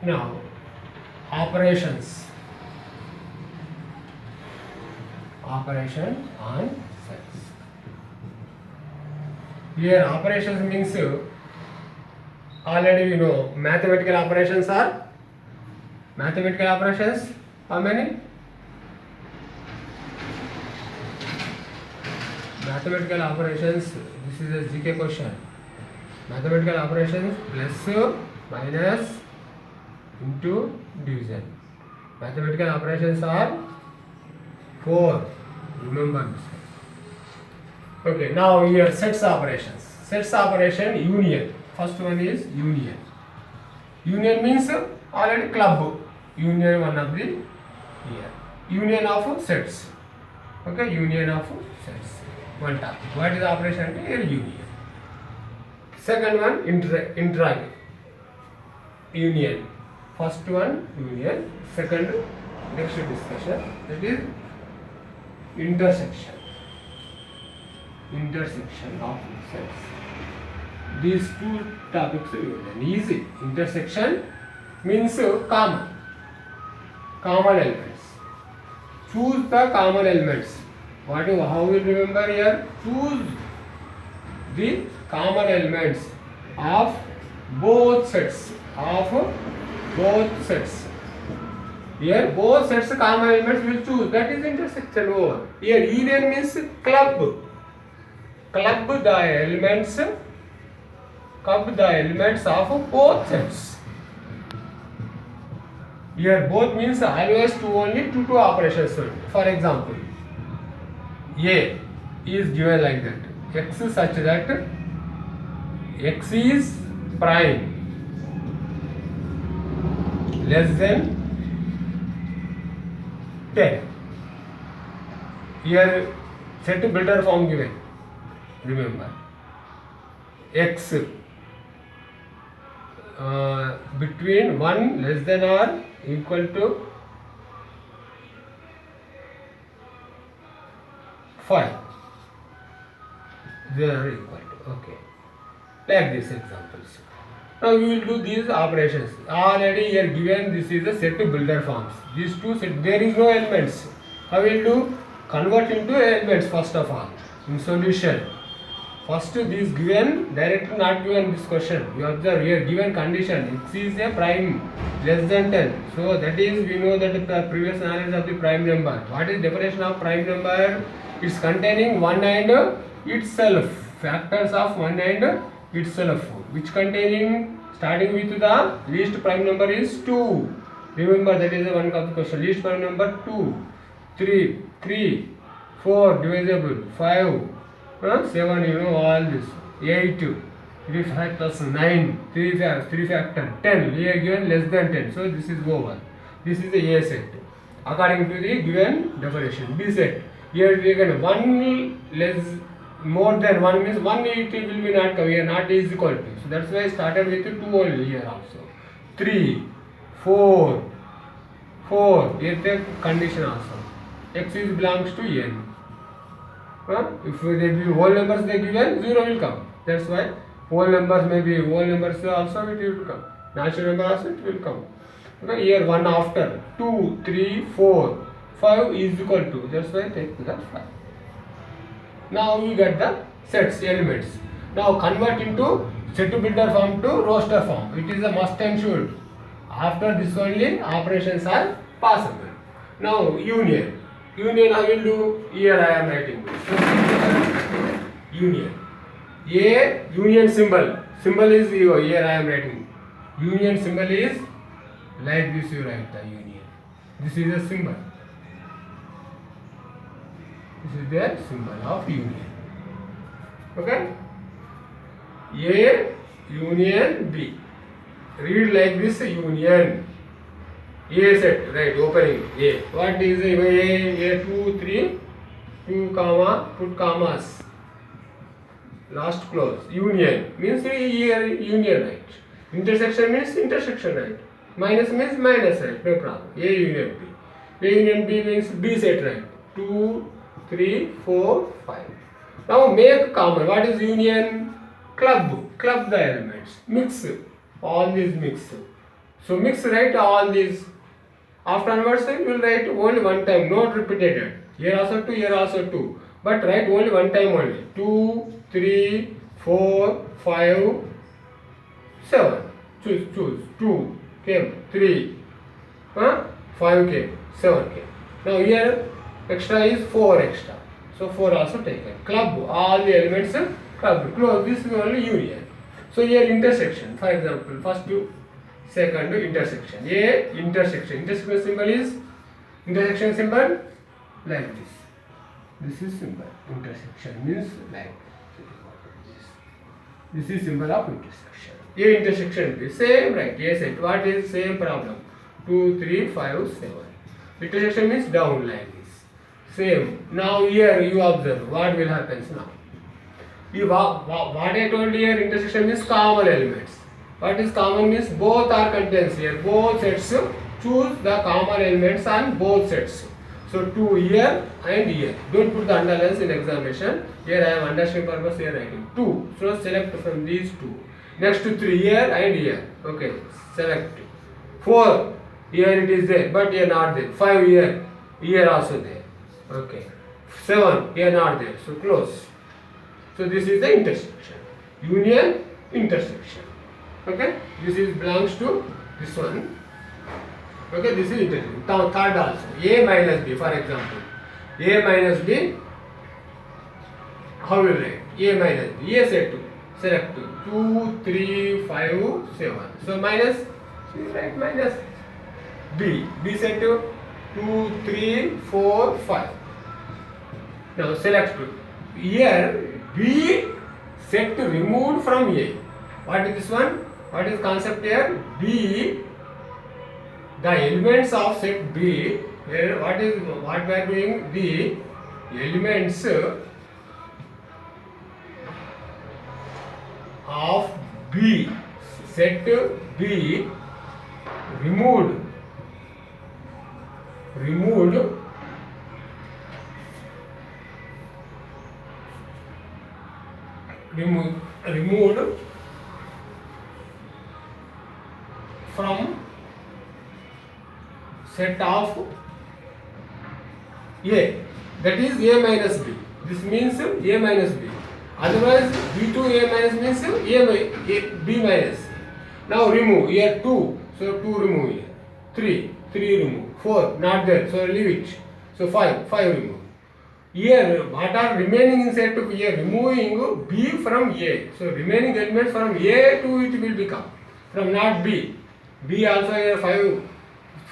Now, operations. Operation on sets. Here, operations means already we know mathematical operations are how many? Mathematical operations, this is a GK question. Mathematical operations plus, minus, into, division. Mathematical operations are 4. Remember this. Okay, now here sets operations. Sets operation union. First one is union. Union means already club. Union one of the here. Union of sets. Okay, union of sets. One topic. What is the operation? Here union. Second one intra union. First one union. Second next discussion, that is intersection. Intersection of sets. These two topics are easy. Intersection means common elements. Choose the common elements. How we remember here? Choose the common elements of both sets. Here both sets common elements will choose. That is intersection over. Here union means club the elements of both sets. Here both means always only two operations. For example, A is given like that. X such that X is prime less than 10. Here set builder form given. Remember, X between 1 less than or equal to 5. They are equal to. Okay. Like these examples. Now we will do these operations. Already here given this is a set builder forms. These two set, there is no elements. How will do? Convert into elements first of all. In solution. First this given, directly not given this question. You observe here given condition. X is a prime less than 10. So that is, we know that the previous knowledge of the prime number. What is definition of prime number? It's containing 1 and itself. Factors of 1 and itself. Which containing, starting with the least prime number is 2. Remember that is one of the question. Least prime number 2, 3, 4 divisible, 5, 7, you know all this, 8, 3 factors 9, 3 factor 10, here given less than 10, so this is over. This is the A set according to the given definition. B set, here given 1 less, more than 1 means 1 it will be not come here, not is equal to, so that's why I started with 2 only here also. 3, 4, here take condition also. X is belongs to n. If they give whole numbers they given, 0 will come. That's why whole numbers may be whole numbers also it will come. Natural number also it will come. Okay, here 1 after 2, 3, 4, 5 is equal to. That's why take the 5. Now we get the sets elements. Now convert into set builder form to roster form. It is a must and should. After this only operations are possible. Now union. Union I will do, here I am writing union. A union symbol. Symbol is here I am writing. Union symbol is like this, you write the union. This is a symbol. This is the symbol of union. Okay? A union B. Read like this union. A set, right, opening A. What is A 2, 3, 2 comma, put commas. Last close. Union means here union, right. Intersection means intersection, right. Minus means minus, right. No problem. A union B. A union B means B set, right. 2, 3, 4, 5. Now make common. What is union? Club the elements. Mix. All these mix. So mix write all these. After onwards you will write only one time, not repeated. Here also 2, here also 2. But write only one time only. 2, 3, 4, 5, 7. Choose. 2 came, 3, 5 came, 7 came. Now here extra is 4 extra. So 4 also taken. Club all the elements club. Close. This is only union. So here intersection. For example, first to second intersection. A intersection. Intersection symbol is like this. This is symbol. Intersection means like this. This is symbol of intersection. A intersection is same, right? A set. What is same problem? 2, 3, 5, 7. Intersection means down like this. Same. Now here you observe what will happen now. What I told here, intersection means common elements. What is common means both are contains here. Both sets choose the common elements on both sets. So 2 here and here. Don't put the underlines in examination. Here I am understanding purpose here writing 2. So select from these 2. Next to 3 here and here. Okay. Select 4. Here it is there, but here not there. 5 here. Here also there. Okay. 7 here not there. So close. So this is the intersection. Union intersection. Okay. This is belongs to this one. Okay. This is intersection. Third also. A minus B, for example. A minus B. How will write? A minus B. A set 2. Select 2, 3, 5, 7. So minus. You write minus B. B set 2, 3, 4, 5. Now select 2. Here B set removed from A. What is this one? What is concept here? B, the elements of set B. Here what we are doing? The elements of B, set B removed from set of A, that is A minus B. This means A minus B. Otherwise B2 A minus means B minus. Now remove here 2. So 2 remove here. 3 remove. 4 not there. So leave it. So 5 remove. Here what are remaining in set of A? Removing B from A. So remaining elements from A to it will become. From not B. B also here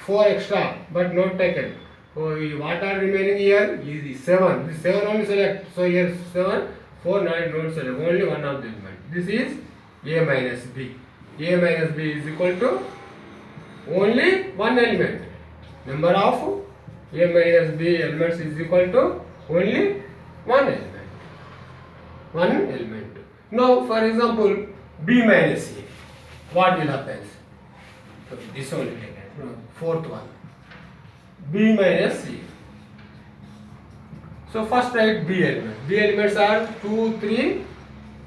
4 extra but not taken. So what are remaining here? Is 7. This 7 only select. So here 7, 4 not select. Only one of the element. This is A minus B. A minus B is equal to only one element. Number of A minus B elements is equal to only one element. One element. Now for example B minus A. What will happen? So this only taken. Fourth one. B minus C. So first write B elements. B elements are 2, 3,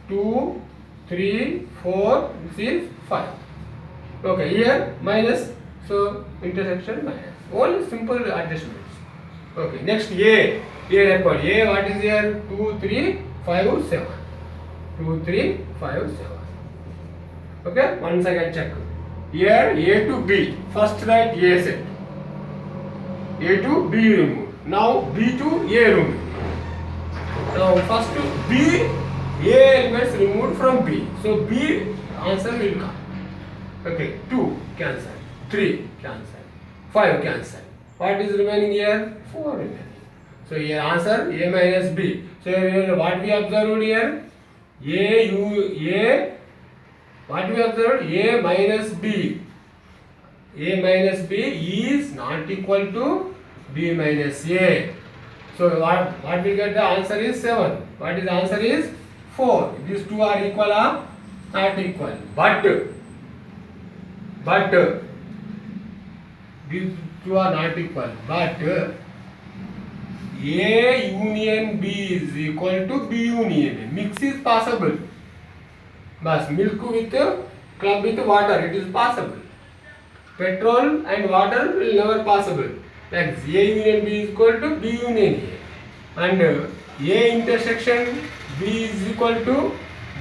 2, 3, 4, this is 5. Okay, here minus, so intersection minus. All simple adjustments. Okay, next A. A record. A what is here? 2, 3, 5, 7. 2, 3, 5, 7. Okay, once again check. Here A to B. First write A set. A to B remove. Now B to A remove. Now first B, A elements removed from B. So B answer will come. Okay, 2 cancel, 3 cancel, 5 cancel. What is remaining here? 4 remaining. So here answer A minus B. So here what we observed here? What we observed? A minus B. A minus B is not equal to B minus A. So what we get the answer is 7. What is the answer is 4. These two are equal or not equal? But these two are not equal. But A union B is equal to B union A. Mix is possible. But milk with club with water, it is possible. petrol and water will never possible. Like A union B is equal to B union A, and A intersection B is equal to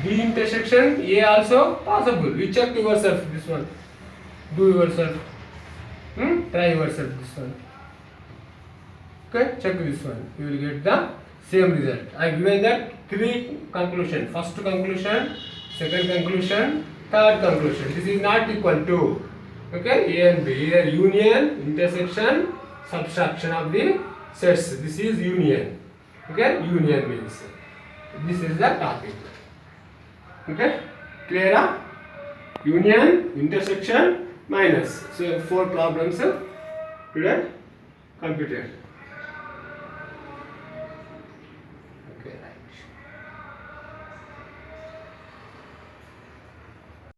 B intersection A also possible. You check yourself this one. Do yourself. Try yourself this one. Okay, check this one. You will get the same result. I given that three conclusion. First conclusion, second conclusion, third conclusion. This is not equal to. Okay, A and B. Here union, intersection, subtraction of the sets. This is union. Okay, union means this is the topic. Okay, clear? Union, intersection, minus. So 4 problems today completed.